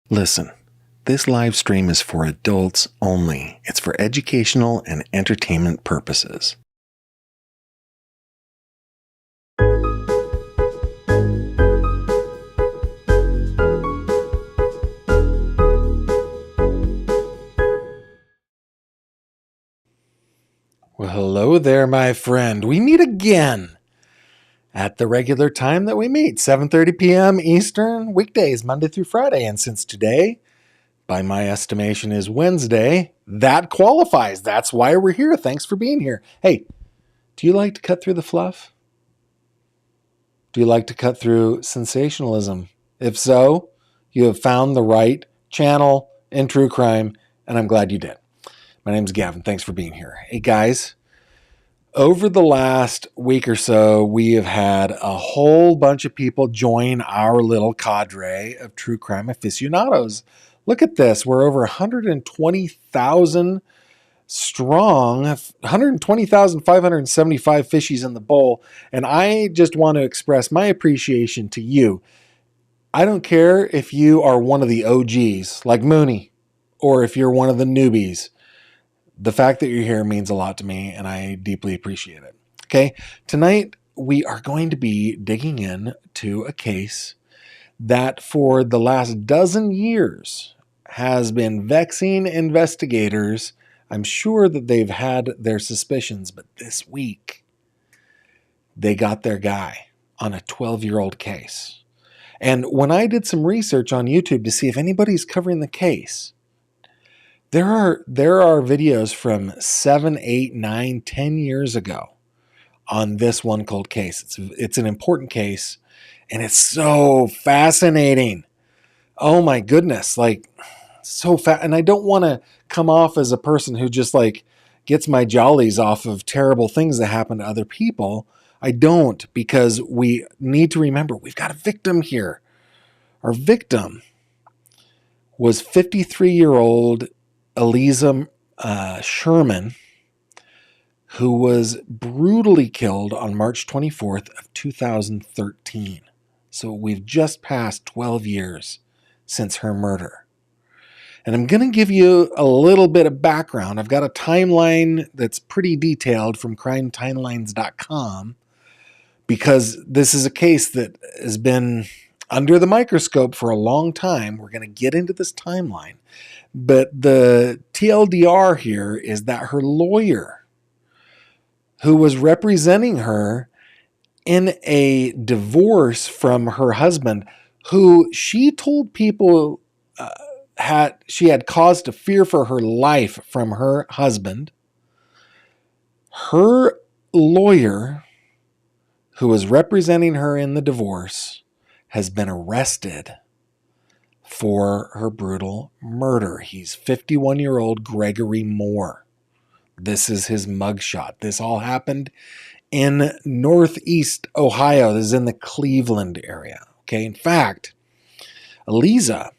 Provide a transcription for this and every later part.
Listen, this live stream is for adults only. It's for educational and entertainment purposes. Well, hello there, my friend. We meet again at the regular time that we meet, 7:30 p.m. Eastern, weekdays, Monday through Friday. And since today, by my estimation, is Wednesday, that qualifies. That's why we're here. Thanks for being here. Hey, do you like to cut through the fluff? Do you like to cut through sensationalism? If so, you have found the right channel in true crime, and I'm glad you did. My name's Gavin. Thanks for being here. Hey, guys. Over the last week or so, we have had a whole bunch of people join our little cadre of true crime aficionados. Look at this. We're over 120,000 strong, 120,575 fishies in the bowl. And I just want to express my appreciation to you. I don't care if you are one of the OGs, like Mooney, or if you're one of the newbies. The fact that you're here means a lot to me, and I deeply appreciate it. Okay, tonight we are going to be digging into a case that for the last dozen years has been vexing investigators. I'm sure that they've had their suspicions, but this week they got their guy on a 12-year-old case. And when I did some research on YouTube to see if anybody's covering the case, there are videos from 7, 8, 9, 10 years ago on this one cold case. It's an important case, and it's so fascinating. Oh my goodness, like so fast. And I don't want to come off as a person who just like gets my jollies off of terrible things that happen to other people. I don't, because we need to remember we've got a victim here. Our victim was 53-year-old Aliza Sherman, who was brutally killed on March 24th of 2013. So we've just passed 12 years since her murder. And I'm going to give you a little bit of background. I've got a timeline that's pretty detailed from crimetimelines.com, because this is a case that has been under the microscope for a long time. We're going to get into this timeline. But the TLDR here is that her lawyer, who was representing her in a divorce from her husband, who she told people she had cause to fear for her life from her husband, her lawyer, who was representing her in the divorce, has been arrested for her brutal murder. He's 51-year-old Gregory Moore. This is his mugshot. This all happened in Northeast Ohio. This is in the Cleveland area. Okay, in fact, Aliza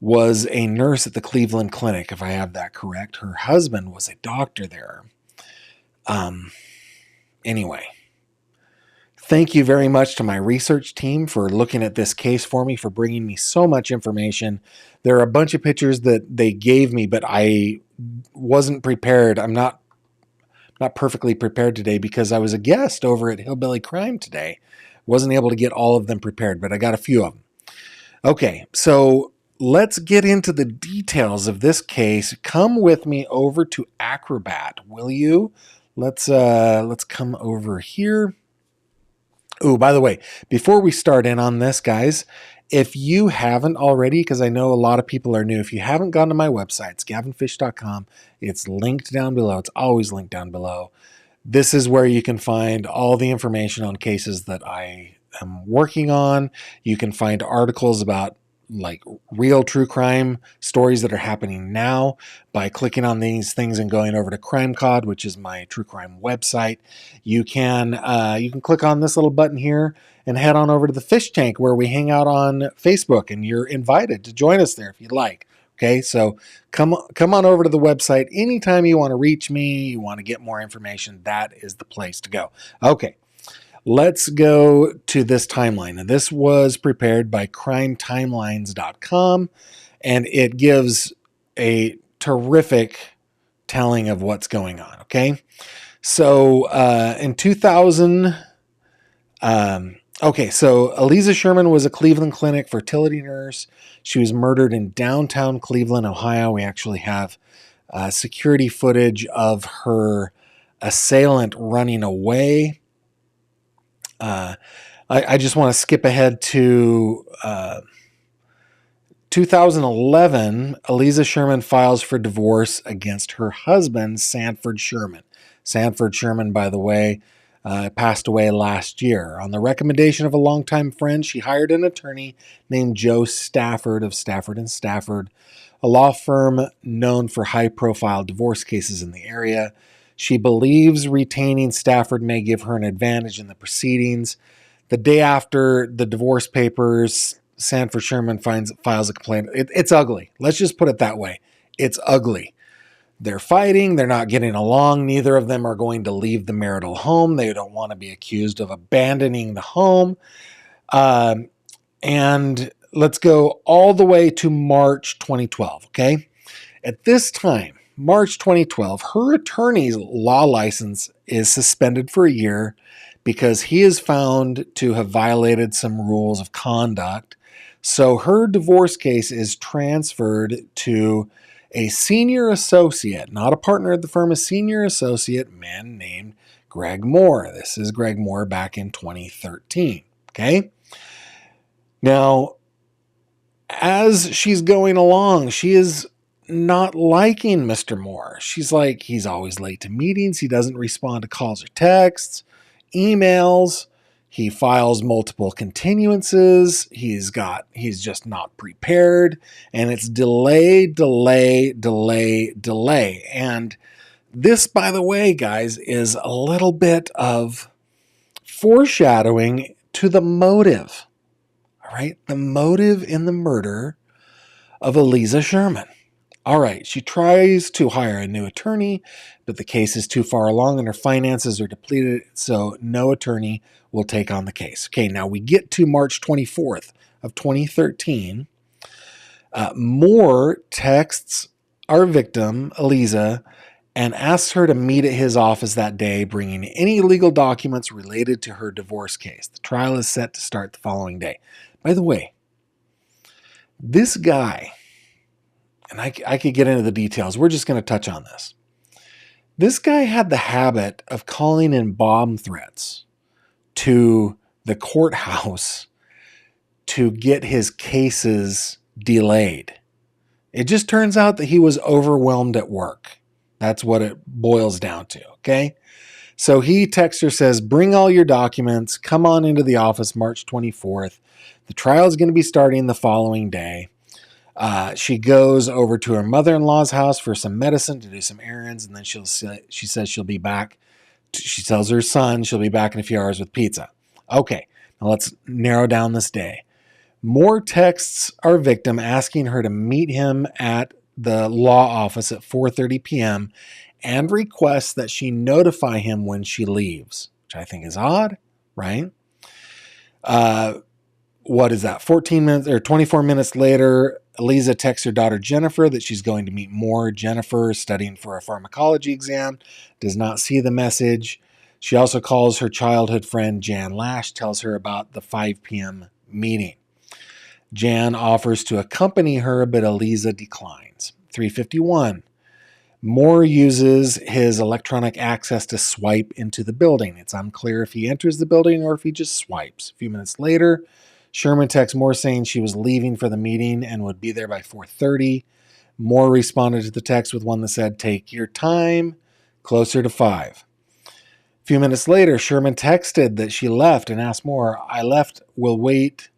was a nurse at the Cleveland Clinic, if I have that correct. Her husband was a doctor there. Anyway, thank you very much to my research team for looking at this case for me, for bringing me so much information. There are a bunch of pictures that they gave me, but I wasn't prepared. I'm not perfectly prepared today because I was a guest over at Hillbilly Crime today. Wasn't able to get all of them prepared, but I got a few of them. Okay, so let's get into the details of this case. Come with me over to Acrobat, will you? Let's come over here. Oh, by the way, before we start in on this, guys, if you haven't already, because I know a lot of people are new, if you haven't gone to my website, it's gavinfish.com. It's linked down below. It's always linked down below. This is where you can find all the information on cases that I am working on. You can find articles about like real true crime stories that are happening now by clicking on these things and going over to CrimeCod, which is my true crime website. You can click on this little button here and head on over to the fish tank where we hang out on Facebook, and you're invited to join us there if you'd like. Okay, so come on over to the website anytime you want to reach me, you want to get more information. That is the place to go. Okay, Let's go to this timeline. And this was prepared by crimetimelines.com, and it gives a terrific telling of what's going on. Okay. So in 2000, so Aliza Sherman was a Cleveland Clinic fertility nurse. She was murdered in downtown Cleveland, Ohio. We actually have security footage of her assailant running away. I just want to skip ahead to 2011. Aliza Sherman files for divorce against her husband, Sanford Sherman. Sanford Sherman, by the way, passed away last year. On the recommendation of a longtime friend, she hired an attorney named Joe Stafford of Stafford & Stafford, a law firm known for high-profile divorce cases in the area. She believes retaining Stafford may give her an advantage in the proceedings. The day after the divorce papers, Sanford Sherman files a complaint. It's ugly. Let's just put it that way. It's ugly. They're fighting. They're not getting along. Neither of them are going to leave the marital home. They don't want to be accused of abandoning the home. And let's go all the way to March 2012, okay? At this time, March 2012, her attorney's law license is suspended for a year because he is found to have violated some rules of conduct. So her divorce case is transferred to a senior associate, not a partner at the firm, a senior associate man named Greg Moore. This is Greg Moore back in 2013, okay? Now, as she's going along, she is not liking Mr. Moore. She's like, he's always late to meetings. He doesn't respond to calls or texts, emails. He files multiple continuances. He's just not prepared. And it's delay. And this, by the way, guys, is a little bit of foreshadowing to the motive. All right. The motive in the murder of Aliza Sherman. All right, she tries to hire a new attorney, but the case is too far along and her finances are depleted, so no attorney will take on the case. Okay, now we get to March 24th of 2013. Moore texts our victim, Aliza, and asks her to meet at his office that day, bringing any legal documents related to her divorce case. The trial is set to start the following day. By the way, this guy, and I could get into the details. We're just going to touch on this. This guy had the habit of calling in bomb threats to the courthouse to get his cases delayed. It just turns out that he was overwhelmed at work. That's what it boils down to, okay? So he texts her, says, bring all your documents, come on into the office March 24th. The trial is going to be starting the following day. She goes over to her mother-in-law's house for some medicine to do some errands, and then she says she'll be back. She tells her son she'll be back in a few hours with pizza. Okay, now let's narrow down this day. Moore texts our victim asking her to meet him at the law office at 4:30 p.m. and requests that she notify him when she leaves, which I think is odd, right? What is that? 14 minutes or 24 minutes later, Aliza texts her daughter Jennifer that she's going to meet Moore. Jennifer is studying for a pharmacology exam, does not see the message. She also calls her childhood friend Jan Lash, tells her about the 5 p.m. meeting. Jan offers to accompany her, but Aliza declines. 3:51. Moore uses his electronic access to swipe into the building. It's unclear if he enters the building or if he just swipes. A few minutes later, Sherman texts Moore saying she was leaving for the meeting and would be there by 4:30. Moore responded to the text with one that said, take your time, closer to 5. A few minutes later, Sherman texted that she left and asked Moore, I left, will wait,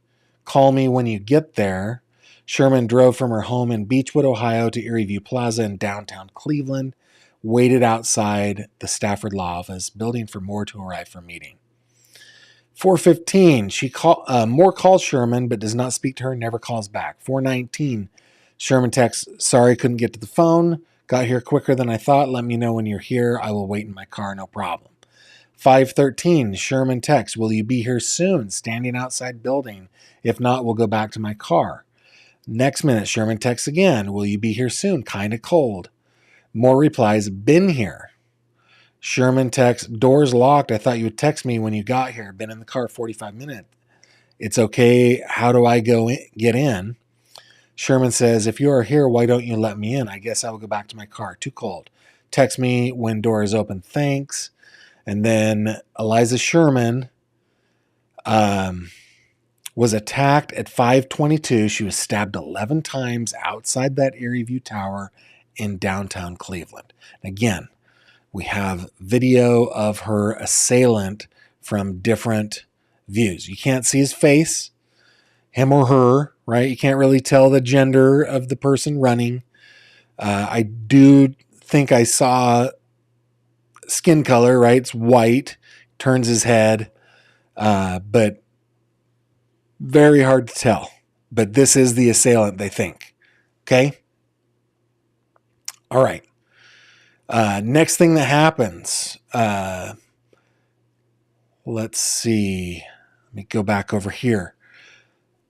call me when you get there. Sherman drove from her home in Beechwood, Ohio to Erie View Plaza in downtown Cleveland, waited outside the Stafford Law Office building for Moore to arrive for a meeting. 4:15, Moore calls Sherman but does not speak to her, never calls back. 4:19, Sherman texts, sorry, couldn't get to the phone. Got here quicker than I thought. Let me know when you're here. I will wait in my car, no problem. 5:13, Sherman texts, will you be here soon? Standing outside building. If not, we'll go back to my car. Next minute, Sherman texts again, will you be here soon? Kind of cold. More replies, been here. Sherman texts, doors locked. I thought you would text me when you got here. Been in the car 45 minutes. It's okay. How do I get in? Sherman says, if you are here, why don't you let me in? I guess I will go back to my car. Too cold. Text me when door is open. Thanks. And then Aliza Sherman was attacked at 5:22. She was stabbed 11 times outside that Erie View Tower in downtown Cleveland. Again, we have video of her assailant from different views. You can't see his face, him or her, right? You can't really tell the gender of the person running. I do think I saw skin color, right? It's white, turns his head, but very hard to tell. But this is the assailant, they think. Okay? All right. Next thing that happens, let's see. Let me go back over here.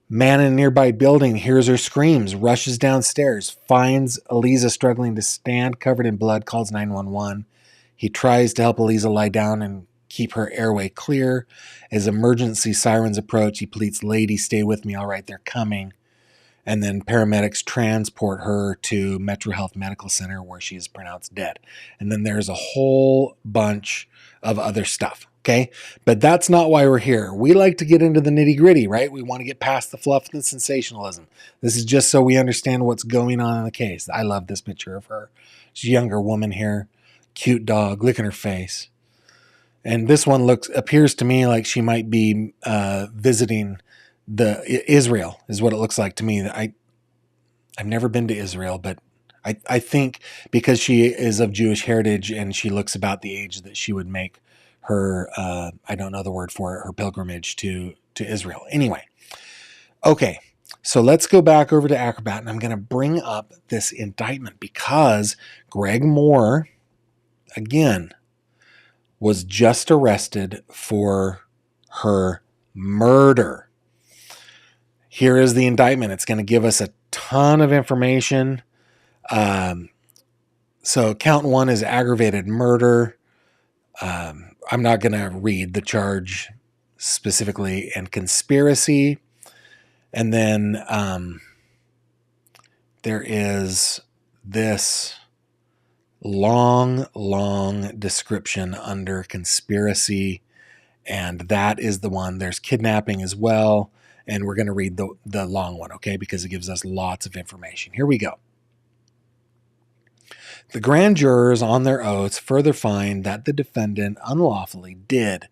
Man in a nearby building hears her screams, rushes downstairs, finds Aliza struggling to stand, covered in blood, calls 911. He tries to help Aliza lie down and keep her airway clear. As emergency sirens approach, he pleads, lady, stay with me. All right, they're coming. And then paramedics transport her to Metro Health Medical Center where she is pronounced dead. And then there's a whole bunch of other stuff, okay? But that's not why we're here. We like to get into the nitty-gritty, right? We want to get past the fluff and the sensationalism. This is just so we understand what's going on in the case. I love this picture of her. She's a younger woman here, cute dog, licking her face. And this one appears to me like she might be visiting Israel is what it looks like to me. I've never been to Israel, but I think because she is of Jewish heritage and she looks about the age that she would make her, I don't know the word for it, her pilgrimage to Israel. Anyway, okay, so let's go back over to Acrobat, and I'm going to bring up this indictment because Greg Moore, again, was just arrested for her murder. Here is the indictment. It's going to give us a ton of information. So count one is aggravated murder. I'm not going to read the charge specifically, and conspiracy. And then there is this long description under conspiracy, and that is the one. There's kidnapping as well. And we're going to read the long one, okay, because it gives us lots of information. Here we go. The grand jurors on their oaths further find that the defendant unlawfully did,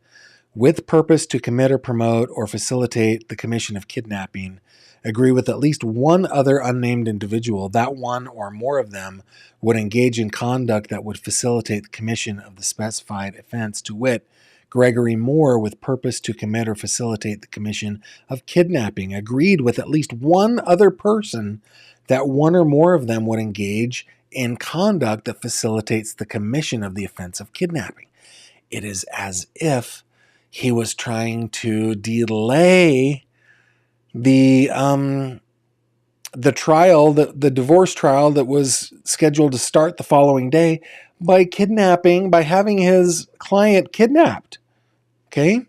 with purpose to commit or promote or facilitate the commission of kidnapping, agree with at least one other unnamed individual that one or more of them would engage in conduct that would facilitate the commission of the specified offense, to wit, Gregory Moore, with purpose to commit or facilitate the commission of kidnapping, agreed with at least one other person that one or more of them would engage in conduct that facilitates the commission of the offense of kidnapping. It is as if he was trying to delay the trial, the divorce trial that was scheduled to start the following day, by having his client kidnapped. Okay?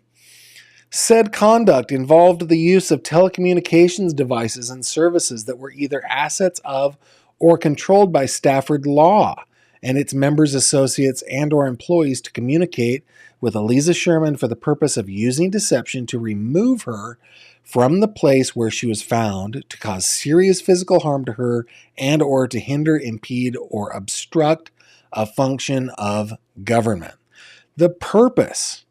Said conduct involved the use of telecommunications devices and services that were either assets of or controlled by Stafford Law and its members, associates, and or employees to communicate with Aliza Sherman for the purpose of using deception to remove her from the place where she was found, to cause serious physical harm to her, and or to hinder, impede, or obstruct a function of government. The purpose,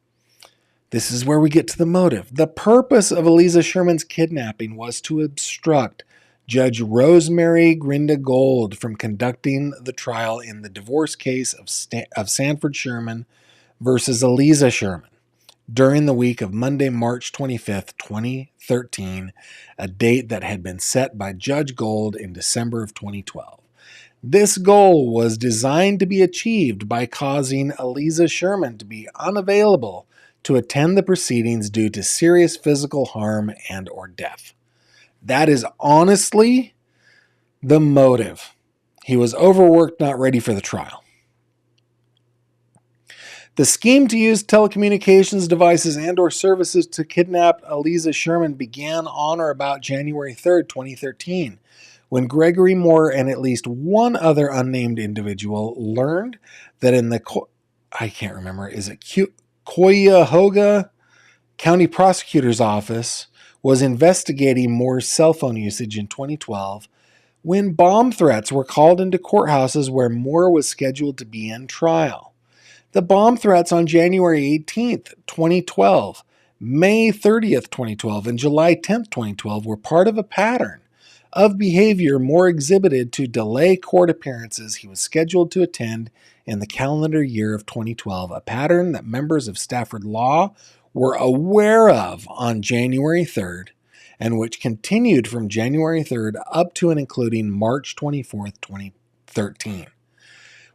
this is where we get to the motive. The purpose of Aliza Sherman's kidnapping was to obstruct Judge Rosemary Grinda Gold from conducting the trial in the divorce case of Sanford Sherman versus Aliza Sherman during the week of Monday, March 25th, 2013, a date that had been set by Judge Gold in December of 2012. This goal was designed to be achieved by causing Aliza Sherman to be unavailable to attend the proceedings due to serious physical harm and or death. That is honestly the motive. He was overworked, not ready for the trial. The scheme to use telecommunications devices and or services to kidnap Aliza Sherman began on or about January 3rd, 2013, when Gregory Moore and at least one other unnamed individual learned that in the, I can't remember, is it Cuyahoga County Prosecutor's Office was investigating Moore's cell phone usage in 2012 when bomb threats were called into courthouses where Moore was scheduled to be in trial. The bomb threats on January 18th, 2012, May 30th, 2012, and July 10th, 2012 were part of a pattern of behavior Moore exhibited to delay court appearances he was scheduled to attend in the calendar year of 2012, a pattern that members of Stafford Law were aware of on January 3rd and which continued from January 3rd up to and including March 24th, 2013.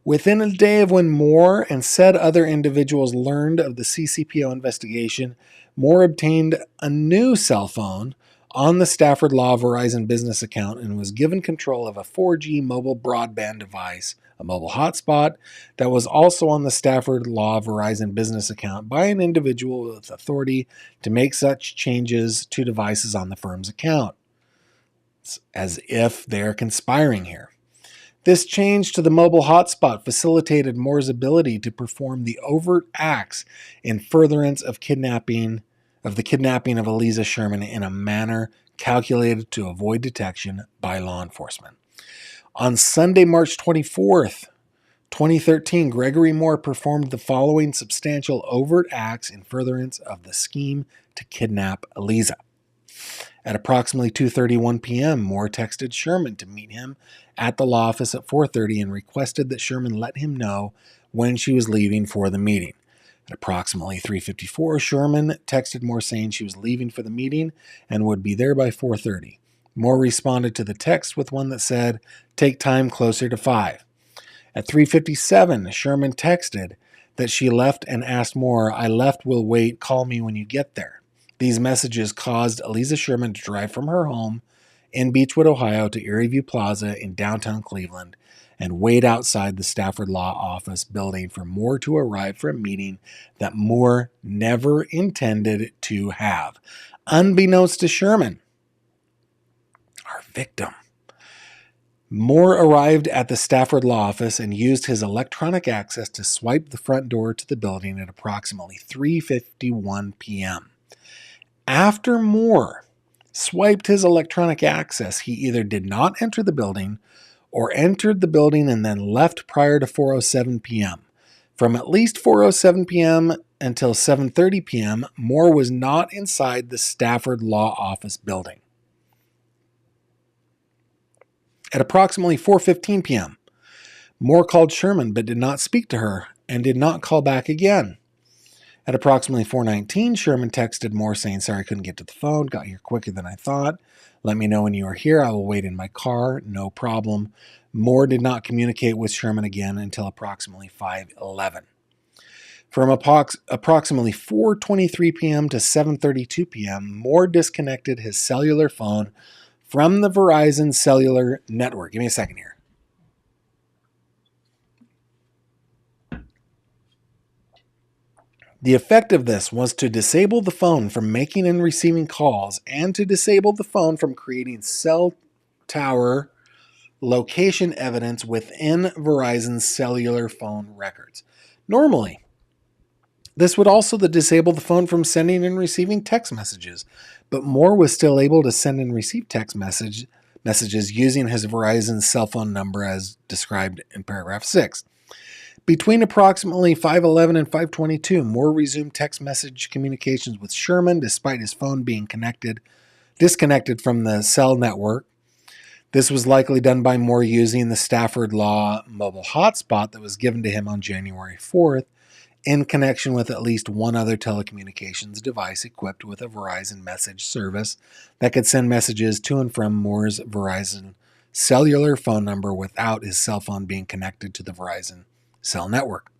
Within a day of when Moore and said other individuals learned of the CCPO investigation, Moore obtained a new cell phone on the Stafford Law Verizon business account and was given control of a 4G mobile broadband device, a mobile hotspot, that was also on the Stafford Law Verizon business account by an individual with authority to make such changes to devices on the firm's account. It's as if they're conspiring here. This change to the mobile hotspot facilitated Moore's ability to perform the overt acts in furtherance of the kidnapping of Aliza Sherman in a manner calculated to avoid detection by law enforcement. On Sunday, March 24th, 2013, Gregory Moore performed the following substantial overt acts in furtherance of the scheme to kidnap Aliza. At approximately 2:31 p.m., Moore texted Sherman to meet him at the law office at 4:30 and requested that Sherman let him know when she was leaving for the meeting. At approximately 3:54, Sherman texted Moore saying she was leaving for the meeting and would be there by 4:30. Moore responded to the text with one that said, "Take time closer to 5." At 3:57, Sherman texted that she left and asked Moore, "I left, will wait, call me when you get there." These messages caused Aliza Sherman to drive from her home in Beechwood, Ohio to Erie View Plaza in downtown Cleveland and wait outside the Stafford Law Office building for Moore to arrive for a meeting that Moore never intended to have. Unbeknownst to Sherman, our victim, Moore arrived at the Stafford Law Office and used his electronic access to swipe the front door to the building at approximately 3:51 p.m. After Moore swiped his electronic access, he either did not enter the building or entered the building and then left prior to 4:07 p.m. From at least 4:07 p.m. until 7:30 p.m., Moore was not inside the Stafford Law Office building. At approximately 4:15 p.m., Moore called Sherman but did not speak to her and did not call back again. At approximately 4:19, Sherman texted Moore saying, "Sorry, I couldn't get to the phone. Got here quicker than I thought. Let me know when you are here. I will wait in my car. No problem." Moore did not communicate with Sherman again until approximately 5:11. From approximately 4:23 p.m. to 7:32 p.m., Moore disconnected his cellular phone from the Verizon cellular network. Give me a second here. The effect of this was to disable the phone from making and receiving calls and to disable the phone from creating cell tower location evidence within Verizon's cellular phone records. Normally, this would also disable the phone from sending and receiving text messages, but Moore was still able to send and receive text messages using his Verizon cell phone number as described in paragraph 6. Between approximately 5:11 and 5:22, Moore resumed text message communications with Sherman despite his phone being disconnected from the cell network. This was likely done by Moore using the Stafford Law mobile hotspot that was given to him on January 4th in connection with at least one other telecommunications device equipped with a Verizon message service that could send messages to and from Moore's Verizon cellular phone number without his cell phone being connected to the Verizon cell network.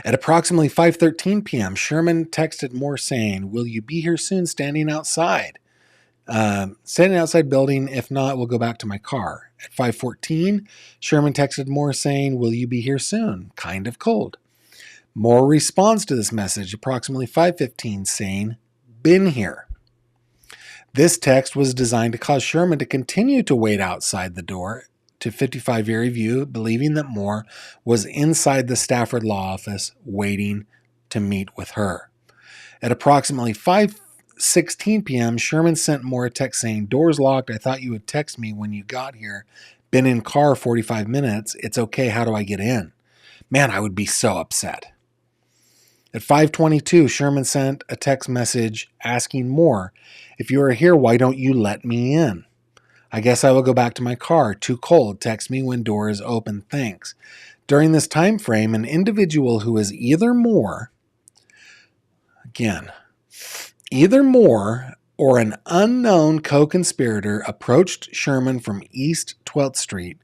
At approximately 5:13 p.m., Sherman texted Moore saying, "Will you be here soon standing outside? Standing outside building. If not, we'll go back to my car." At 5:14, Sherman texted Moore saying, "Will you be here soon? Kind of cold." Moore responds to this message approximately 5:15 saying, "Been here." This text was designed to cause Sherman to continue to wait outside the door to 55 Erie View, believing that Moore was inside the Stafford law office waiting to meet with her. At approximately 5:16 p.m., Sherman sent Moore a text saying, "Doors locked. I thought you would text me when you got here. Been in car 45 minutes. It's okay. How do I get in?" Man, I would be so upset. At 5:22, Sherman sent a text message asking Moore, "If you are here, why don't you let me in? I guess I will go back to my car. Too cold. Text me when door is open. Thanks." During this time frame, an individual who is either Moore or an unknown co-conspirator approached Sherman from East 12th Street,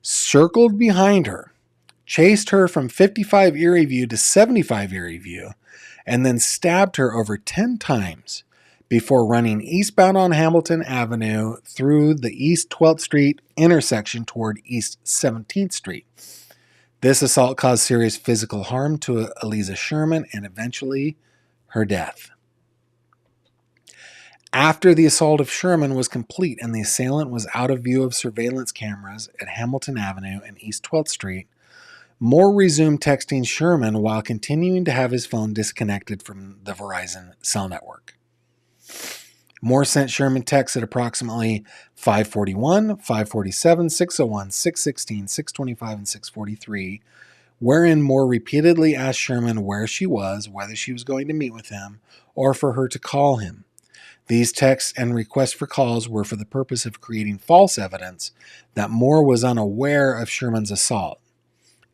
circled behind her, chased her from 55 Erie View to 75 Erie View, and then stabbed her over 10 times before running eastbound on Hamilton Avenue through the East 12th Street intersection toward East 17th Street. This assault caused serious physical harm to Aliza Sherman and eventually her death. After the assault of Sherman was complete and the assailant was out of view of surveillance cameras at Hamilton Avenue and East 12th Street, Moore resumed texting Sherman while continuing to have his phone disconnected from the Verizon cell network. Moore sent Sherman texts at approximately 5:41, 5:47, 6:01, 6:16, 6:25, and 6:43, wherein Moore repeatedly asked Sherman where she was, whether she was going to meet with him, or for her to call him. These texts and requests for calls were for the purpose of creating false evidence that Moore was unaware of Sherman's assault.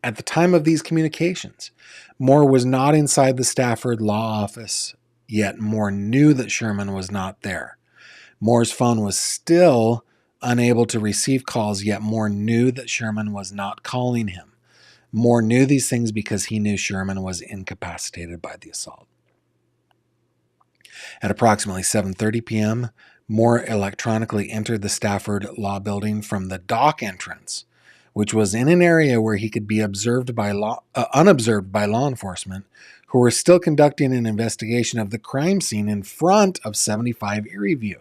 At the time of these communications, Moore was not inside the Stafford law office, yet Moore knew that Sherman was not there. Moore's phone was still unable to receive calls, yet Moore knew that Sherman was not calling him. Moore knew these things because he knew Sherman was incapacitated by the assault. At approximately 7:30 p.m., Moore electronically entered the Stafford Law Building from the dock entrance, which was in an area where he could be unobserved by law enforcement, who were still conducting an investigation of the crime scene in front of 75 Erie View.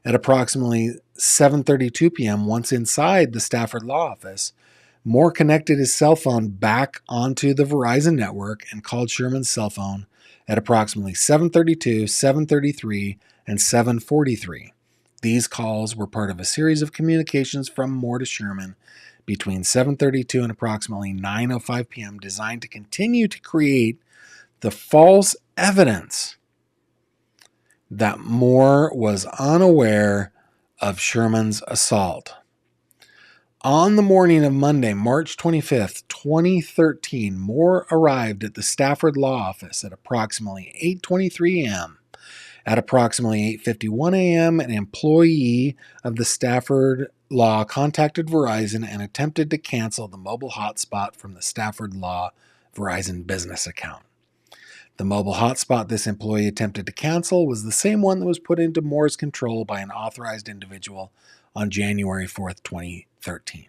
At approximately 7:32 p.m., once inside the Stafford Law Office, Moore connected his cell phone back onto the Verizon network and called Sherman's cell phone at approximately 7:32, 7:33, and 7:43. These calls were part of a series of communications from Moore to Sherman between 7:32 and approximately 9:05 p.m. designed to continue to create the false evidence that Moore was unaware of Sherman's assault. On the morning of Monday, March 25th, 2013, Moore arrived at the Stafford Law Office at approximately 8:23 a.m. At approximately 8:51 a.m., an employee of the Stafford Law contacted Verizon and attempted to cancel the mobile hotspot from the Stafford Law Verizon business account. The mobile hotspot this employee attempted to cancel was the same one that was put into Moore's control by an authorized individual on January 4th, 2013.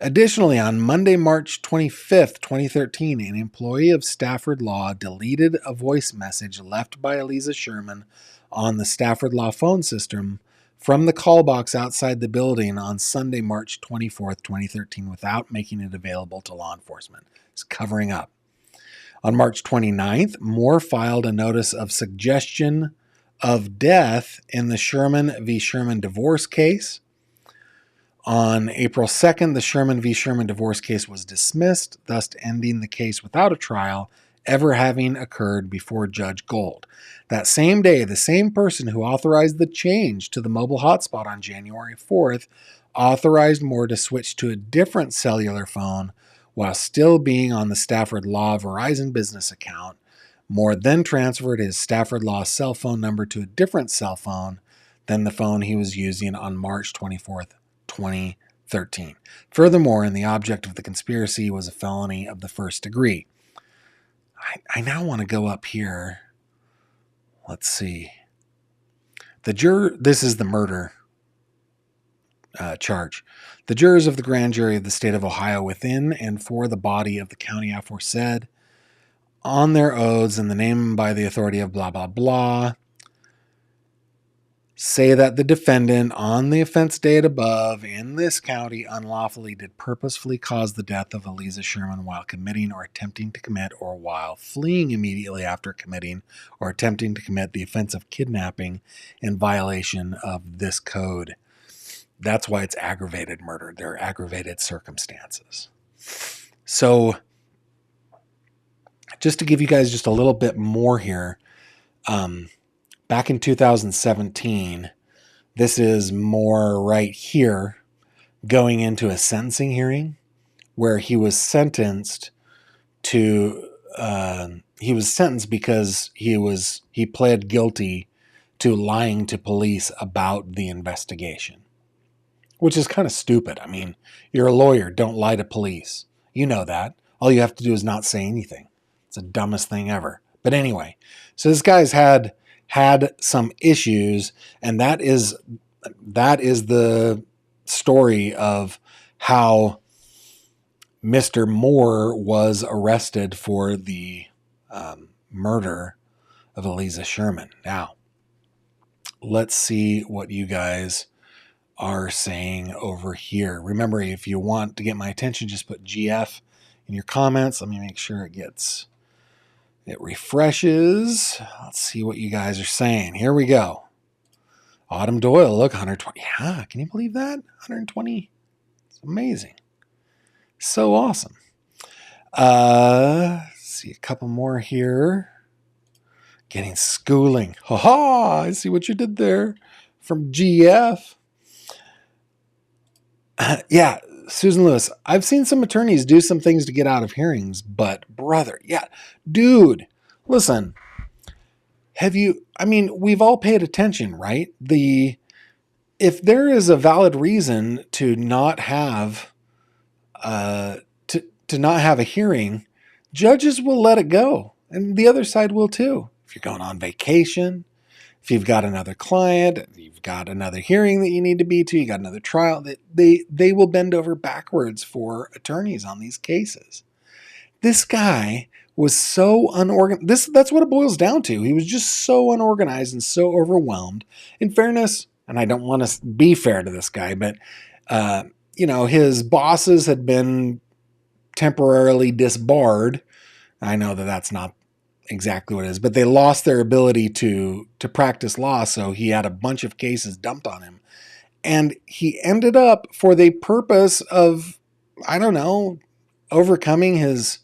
Additionally, on Monday, March 25th, 2013, an employee of Stafford Law deleted a voice message left by Aliza Sherman on the Stafford Law phone system from the call box outside the building on Sunday, March 24th, 2013, without making it available to law enforcement. It's covering up. On March 29th, Moore filed a notice of suggestion of death in the Sherman v. Sherman divorce case. On April 2nd, the Sherman v. Sherman divorce case was dismissed, thus ending the case without a trial ever having occurred before Judge Gold. That same day, the same person who authorized the change to the mobile hotspot on January 4th authorized Moore to switch to a different cellular phone while still being on the Stafford Law Verizon business account. Moore then transferred his Stafford Law cell phone number to a different cell phone than the phone he was using on March 24th, 2013. Furthermore, and the object of the conspiracy was a felony of the first degree. I now want to go up here. Let's see. This is the murder charge. The jurors of the grand jury of the state of Ohio within and for the body of the county aforesaid, on their oaths in the name and by the authority of blah, blah, blah, say that the defendant on the offense date above in this county unlawfully did purposefully cause the death of Aliza Sherman while committing or attempting to commit or while fleeing immediately after committing or attempting to commit the offense of kidnapping in violation of this code. That's why it's aggravated murder. They're aggravated circumstances. So just to give you guys just a little bit more here, back in 2017, this is more right here, going into a sentencing hearing where he was sentenced to, he was sentenced because he pled guilty to lying to police about the investigation, which is kind of stupid. I mean, you're a lawyer, don't lie to police. You know that. All you have to do is not say anything. It's the dumbest thing ever. But anyway, so this guy's had some issues, and that is the story of how Mr. Moore was arrested for the murder of Aliza Sherman. Now, let's see what you guys are saying over here. Remember, if you want to get my attention, just put GF in your comments. Let me make sure it refreshes. Let's see what you guys are saying. Here we go. Autumn Doyle, look, 120. Yeah, can you believe that? 120. It's amazing. So awesome. See a couple more here. Getting schooling. Ha! I see what you did there from GF. Yeah, Susan Lewis, I've seen some attorneys do some things to get out of hearings, but brother, yeah, dude, listen, we've all paid attention, right? If there is a valid reason to not have, to not have a hearing, judges will let it go, and the other side will too. If you're going on vacation, if you've got another client, you've got another hearing that you need to be to, you got another trial, they will bend over backwards for attorneys on these cases. This guy was so unorganized. That's what it boils down to. He was just so unorganized and so overwhelmed. In fairness, and I don't want to be fair to this guy, but his bosses had been temporarily disbarred. I know that that's not exactly what it is, but they lost their ability to practice law, so he had a bunch of cases dumped on him. And he ended up, for the purpose of, overcoming his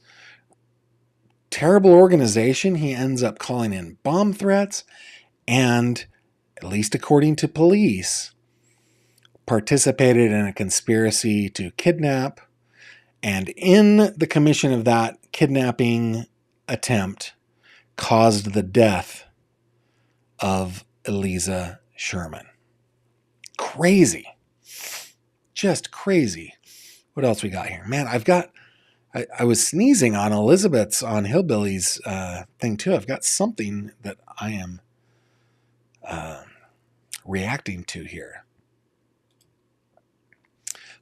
terrible organization, he ends up calling in bomb threats and, at least according to police, participated in a conspiracy to kidnap. And in the commission of that kidnapping attempt, caused the death of Aliza Sherman. Crazy. Just crazy. What else we got here? Man, I was sneezing on Elizabeth's, on Hillbilly's thing too. I've got something that I am reacting to here.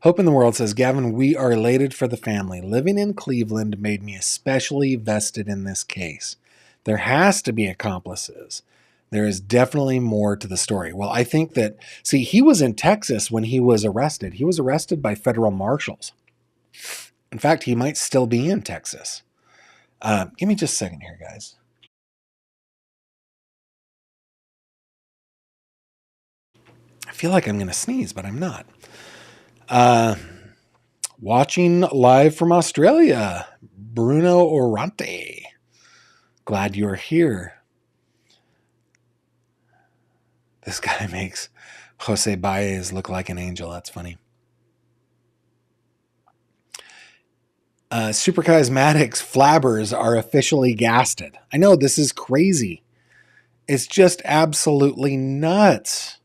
Hope in the World says, Gavin, we are elated for the family. Living in Cleveland made me especially vested in this case. There has to be accomplices. There is definitely more to the story. Well, I think that, he was in Texas when he was arrested. He was arrested by federal marshals. In fact, he might still be in Texas. Give me just a second here, guys. I feel like I'm going to sneeze, but I'm not. Watching live from Australia, Bruno Orante. Glad you're here. This guy makes Jose Baez look like an angel. That's funny. Super Charismatics flabbers are officially gasted. I know, this is crazy. It's just absolutely nuts.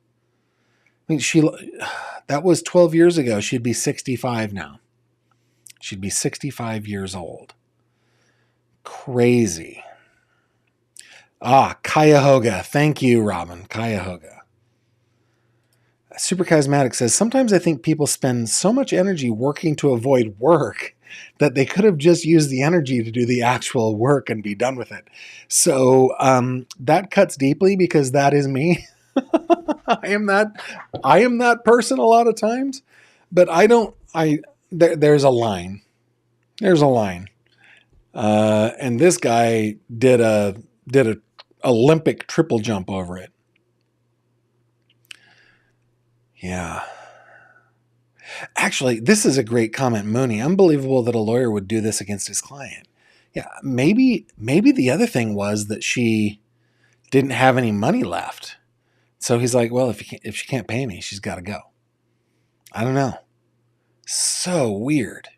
I mean, that was 12 years ago. She'd be 65 now. She'd be 65 years old. Crazy. Cuyahoga. Thank you, Robin. Cuyahoga. Super Charismatic says, sometimes I think people spend so much energy working to avoid work that they could have just used the energy to do the actual work and be done with it. So that cuts deeply because that is me. I am that person a lot of times, but there's a line. There's a line. And this guy did a Olympic triple jump over it. Yeah. Actually, this is a great comment, Mooney. Unbelievable that a lawyer would do this against his client. Yeah, maybe the other thing was that she didn't have any money left. So he's like, well, if she can't pay me, she's got to go. I don't know. So weird.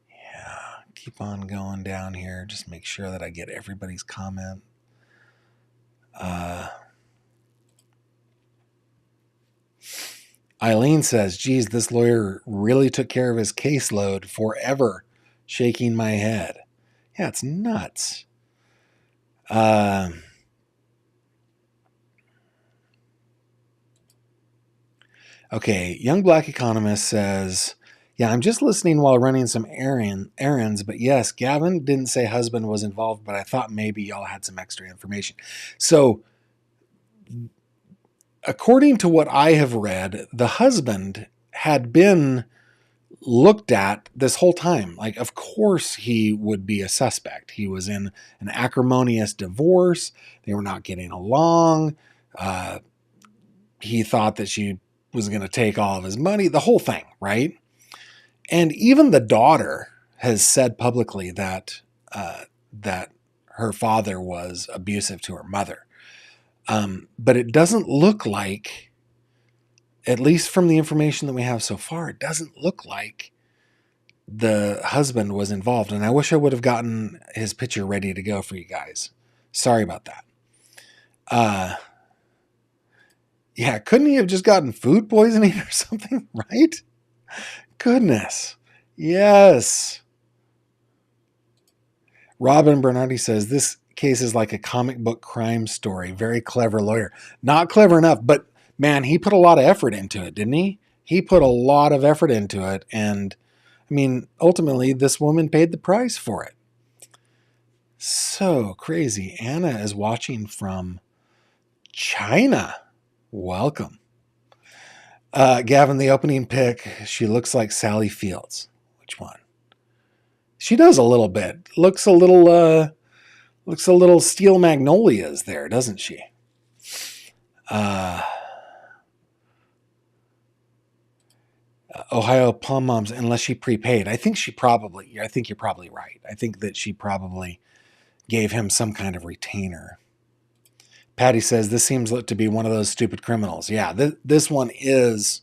Yeah, keep on going down here. Just make sure that I get everybody's comment. Eileen says, geez, this lawyer really took care of his caseload forever. Shaking my head. Yeah, it's nuts. Okay, Young Black Economist says, yeah, I'm just listening while running some errands, but yes, Gavin didn't say husband was involved, but I thought maybe y'all had some extra information. So, according to what I have read, the husband had been looked at this whole time. Like, of course he would be a suspect. He was in an acrimonious divorce. They were not getting along. He thought that she was going to take all of his money, the whole thing, right? And even the daughter has said publicly that that her father was abusive to her mother. But it doesn't look like, at least from the information that we have so far, it doesn't look like the husband was involved. And I wish I would have gotten his picture ready to go for you guys. Sorry about that. Yeah, couldn't he have just gotten food poisoning or something, right? Goodness. Yes. Robin Bernardi says, this case is like a comic book crime story. Very clever lawyer. Not clever enough, but man, he put a lot of effort into it, didn't he? He put a lot of effort into it. And I mean, ultimately, this woman paid the price for it. So crazy. Anna is watching from China. Welcome. Gavin, the opening pick, she looks like Sally Fields. Which one? She does a little bit. Looks a little Steel Magnolias there, doesn't she? Ohio Plum Moms, unless she prepaid. I think you're probably right. I think that she probably gave him some kind of retainer. Patty says, this seems to be one of those stupid criminals. Yeah, this one is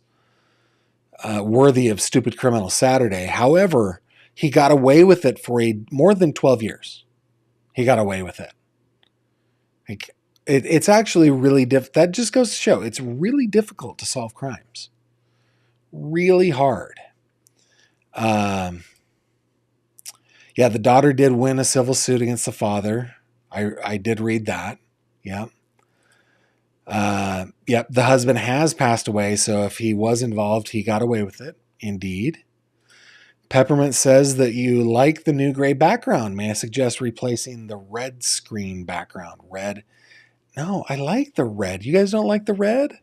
worthy of Stupid Criminal Saturday. However, he got away with it for more than 12 years. He got away with it. It's actually really difficult. That just goes to show it's really difficult to solve crimes. Really hard. Yeah, the daughter did win a civil suit against the father. I did read that. Yeah. Yep, the husband has passed away, so if he was involved, he got away with it. Indeed. Peppermint says that you like the new gray background. May I suggest replacing the red screen background? Red. No, I like the red. You guys don't like the red?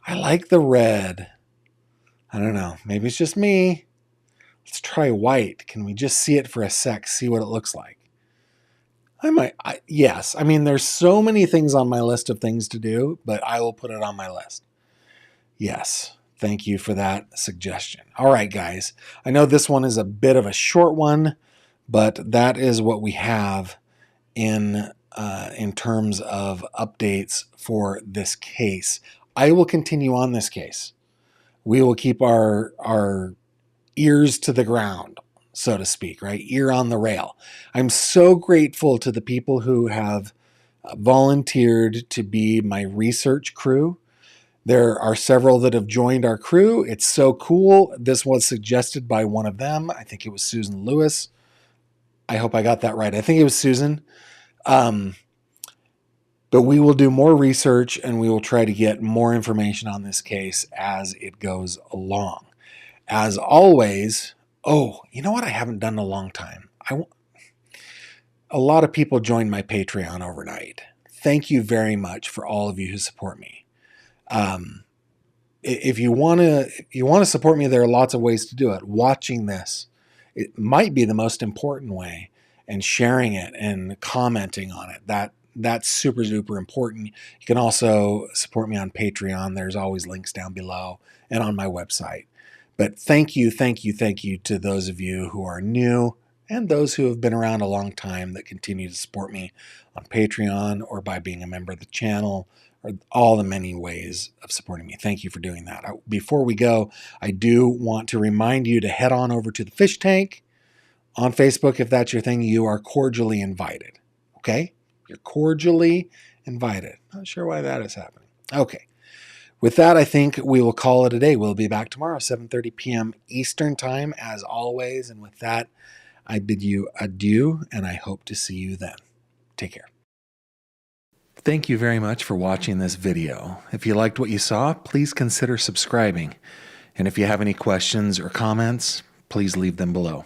I like the red. I don't know. Maybe it's just me. Let's try white. Can we just see it for a sec, see what it looks like? Yes. I mean, there's so many things on my list of things to do, but I will put it on my list. Yes. Thank you for that suggestion. All right, guys. I know this one is a bit of a short one, but that is what we have in terms of updates for this case. I will continue on this case. We will keep our ears to the ground, so to speak, right? Ear on the rail. I'm so grateful to the people who have volunteered to be my research crew. There are several that have joined our crew. It's so cool. This was suggested by one of them. I think it was Susan Lewis. I hope I got that right. I think it was Susan. But we will do more research and we will try to get more information on this case as it goes along. As always, you know what I haven't done in a long time? A lot of people joined my Patreon overnight. Thank you very much for all of you who support me. If you want to support me, there are lots of ways to do it. Watching this, it might be the most important way, and sharing it and commenting on it. That's super duper important. You can also support me on Patreon. There's always links down below and on my website. But thank you to those of you who are new and those who have been around a long time that continue to support me on Patreon or by being a member of the channel, or all the many ways of supporting me. Thank you for doing that. Before we go, I do want to remind you to head on over to the Fish Tank on Facebook. If that's your thing, you are cordially invited. Okay? You're cordially invited. Not sure why that is happening. Okay. With that, I think we will call it a day. We'll be back tomorrow, 7:30 p.m. Eastern Time, as always. And with that, I bid you adieu, and I hope to see you then. Take care. Thank you very much for watching this video. If you liked what you saw, please consider subscribing. And if you have any questions or comments, please leave them below.